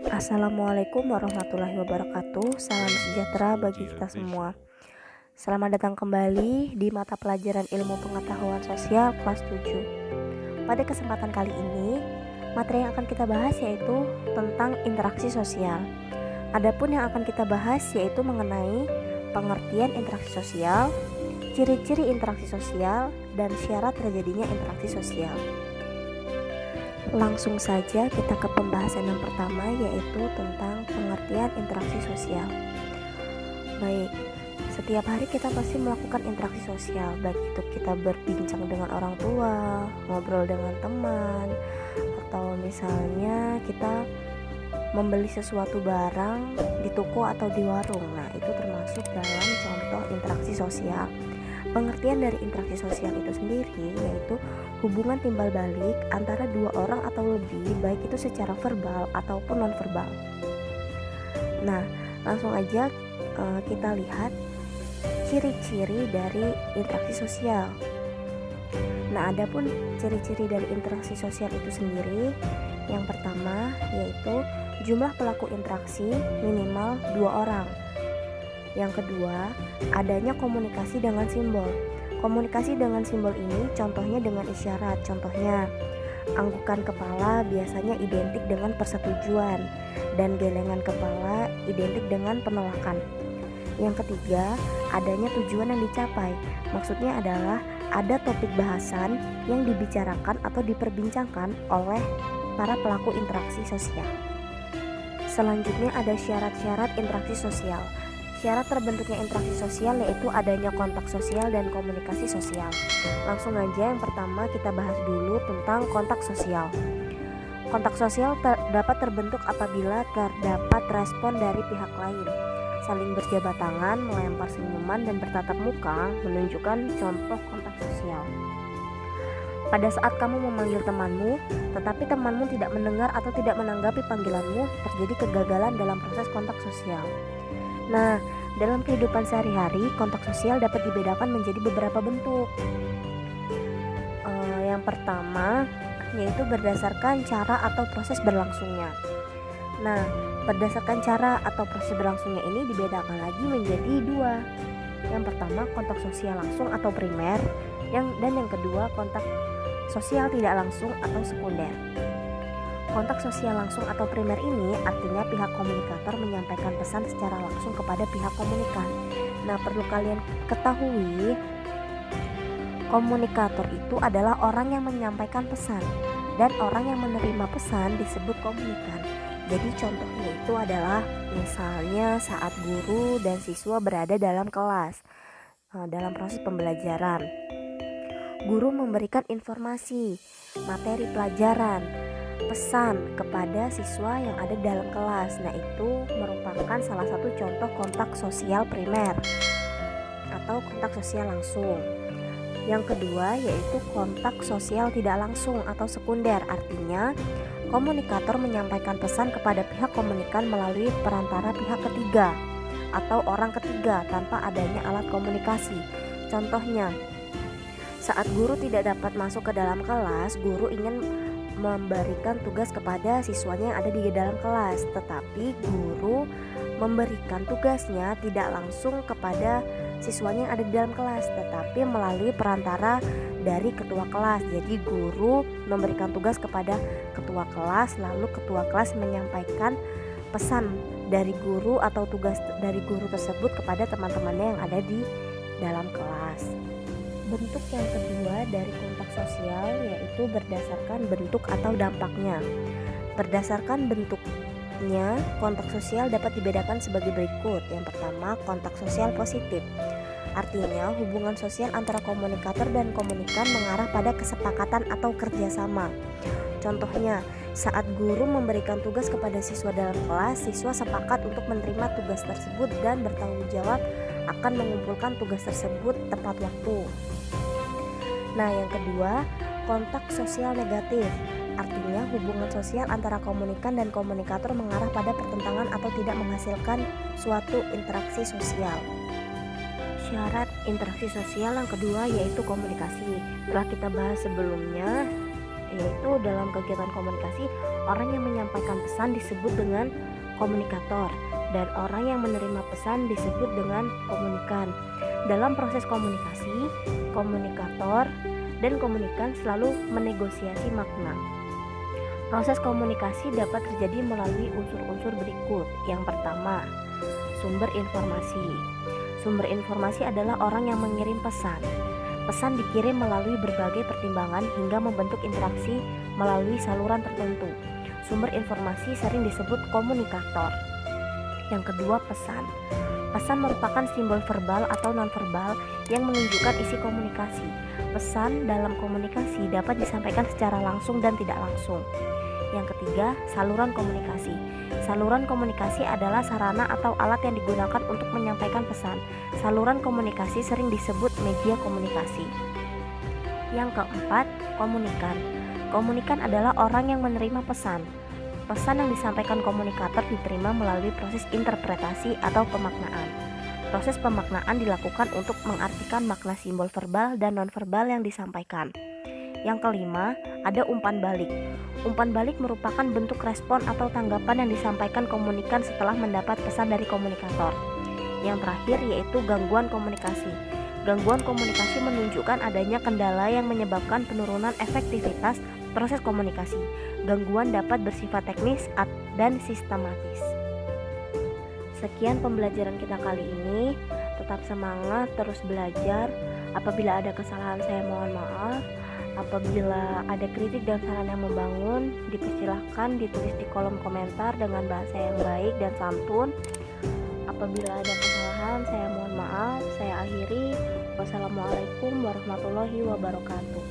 Assalamualaikum warahmatullahi wabarakatuh. Salam sejahtera bagi kita semua. Selamat datang kembali di mata pelajaran Ilmu Pengetahuan Sosial kelas 7. Pada kesempatan kali ini, materi yang akan kita bahas yaitu tentang interaksi sosial. Adapun yang akan kita bahas yaitu mengenai pengertian interaksi sosial, ciri-ciri interaksi sosial, dan syarat terjadinya interaksi sosial. Langsung saja kita ke pembahasan yang pertama, yaitu tentang pengertian interaksi sosial. Baik, setiap hari kita pasti melakukan interaksi sosial, baik itu kita berbincang dengan orang tua, ngobrol dengan teman, atau misalnya kita membeli sesuatu barang di toko atau di warung. Nah, itu termasuk dalam contoh interaksi sosial. Pengertian dari interaksi sosial itu sendiri yaitu hubungan timbal balik antara dua orang atau lebih, baik itu secara verbal ataupun non-verbal. Nah, langsung aja kita lihat ciri-ciri dari interaksi sosial. Nah, adapun ciri-ciri dari interaksi sosial itu sendiri, yang pertama yaitu jumlah pelaku interaksi minimal 2 orang. Yang kedua, adanya komunikasi dengan simbol. Komunikasi dengan simbol ini contohnya dengan isyarat. Contohnya, anggukan kepala biasanya identik dengan persetujuan dan gelengan kepala identik dengan penolakan. Yang ketiga, adanya tujuan yang dicapai. Maksudnya adalah ada topik bahasan yang dibicarakan atau diperbincangkan oleh para pelaku interaksi sosial. Selanjutnya ada syarat-syarat interaksi sosial. Syarat terbentuknya interaksi sosial yaitu adanya kontak sosial dan komunikasi sosial. Langsung aja yang pertama kita bahas dulu tentang kontak sosial. Kontak sosial dapat terbentuk apabila terdapat respon dari pihak lain. Saling berjabat tangan, melempar senyuman, dan bertatap muka menunjukkan contoh kontak sosial. Pada saat kamu memanggil temanmu, tetapi temanmu tidak mendengar atau tidak menanggapi panggilanmu, terjadi kegagalan dalam proses kontak sosial. Nah, dalam kehidupan sehari-hari, kontak sosial dapat dibedakan menjadi beberapa bentuk. Yang pertama, yaitu berdasarkan cara atau proses berlangsungnya. Nah, berdasarkan cara atau proses berlangsungnya ini dibedakan lagi menjadi 2. Yang pertama, kontak sosial langsung atau primer, dan yang kedua, kontak sosial tidak langsung atau sekunder. Kontak sosial langsung atau primer ini artinya pihak komunikator menyampaikan pesan secara langsung kepada pihak komunikan. Nah, perlu kalian ketahui, komunikator itu adalah orang yang menyampaikan pesan, dan orang yang menerima pesan disebut komunikan. Jadi contohnya itu adalah misalnya saat guru dan siswa berada dalam kelas, dalam proses pembelajaran. Guru memberikan informasi, materi pelajaran, pesan kepada siswa yang ada dalam kelas. Nah, itu merupakan salah satu contoh kontak sosial primer atau kontak sosial langsung. Yang kedua yaitu kontak sosial tidak langsung atau sekunder. Artinya komunikator menyampaikan pesan kepada pihak komunikan melalui perantara pihak ketiga atau orang ketiga tanpa adanya alat komunikasi. Contohnya, saat guru tidak dapat masuk ke dalam kelas, guru ingin memberikan tugas kepada siswanya yang ada di dalam kelas, tetapi guru memberikan tugasnya tidak langsung kepada siswanya yang ada di dalam kelas, tetapi melalui perantara dari ketua kelas. Jadi guru memberikan tugas kepada ketua kelas, lalu ketua kelas menyampaikan pesan dari guru atau tugas dari guru tersebut kepada teman-temannya yang ada di dalam kelas. Bentuk yang kedua dari kontak sosial yaitu berdasarkan bentuk atau dampaknya. Berdasarkan bentuknya, kontak sosial dapat dibedakan sebagai berikut. Yang pertama, kontak sosial positif. Artinya, hubungan sosial antara komunikator dan komunikan mengarah pada kesepakatan atau kerjasama. Contohnya, saat guru memberikan tugas kepada siswa dalam kelas, siswa sepakat untuk menerima tugas tersebut dan bertanggung jawab akan mengumpulkan tugas tersebut tepat waktu. Nah, yang kedua, kontak sosial negatif. Artinya hubungan sosial antara komunikan dan komunikator mengarah pada pertentangan atau tidak menghasilkan suatu interaksi sosial. Syarat interaksi sosial yang kedua yaitu komunikasi. Telah kita bahas sebelumnya, yaitu dalam kegiatan komunikasi, orang yang menyampaikan pesan disebut dengan komunikator dan orang yang menerima pesan disebut dengan komunikan. Dalam proses komunikasi, komunikator dan komunikan selalu menegosiasi makna. Proses komunikasi dapat terjadi melalui unsur-unsur berikut. Yang pertama, sumber informasi. Sumber informasi adalah orang yang mengirim pesan. Pesan dikirim melalui berbagai pertimbangan hingga membentuk interaksi melalui saluran tertentu. Sumber informasi sering disebut komunikator. Yang kedua, pesan. Pesan merupakan simbol verbal atau nonverbal yang menunjukkan isi komunikasi. Pesan dalam komunikasi dapat disampaikan secara langsung dan tidak langsung. Yang ketiga, saluran komunikasi. Saluran komunikasi adalah sarana atau alat yang digunakan untuk menyampaikan pesan. Saluran komunikasi sering disebut media komunikasi. Yang keempat, komunikan. Komunikan adalah orang yang menerima pesan. Pesan yang disampaikan komunikator diterima melalui proses interpretasi atau pemaknaan. Proses pemaknaan dilakukan untuk mengartikan makna simbol verbal dan nonverbal yang disampaikan. Yang kelima, ada umpan balik. Umpan balik merupakan bentuk respon atau tanggapan yang disampaikan komunikan setelah mendapat pesan dari komunikator. Yang terakhir yaitu gangguan komunikasi. Gangguan komunikasi menunjukkan adanya kendala yang menyebabkan penurunan efektivitas proses komunikasi. Gangguan dapat bersifat teknis dan sistematis. Sekian pembelajaran kita kali ini. Tetap semangat, terus belajar. Apabila ada kesalahan saya mohon maaf. Apabila ada kritik dan saran yang membangun, dipersilahkan ditulis di kolom komentar dengan bahasa yang baik dan santun. Apabila ada kesalahan, saya mohon maaf. Saya akhiri. Wassalamualaikum warahmatullahi wabarakatuh.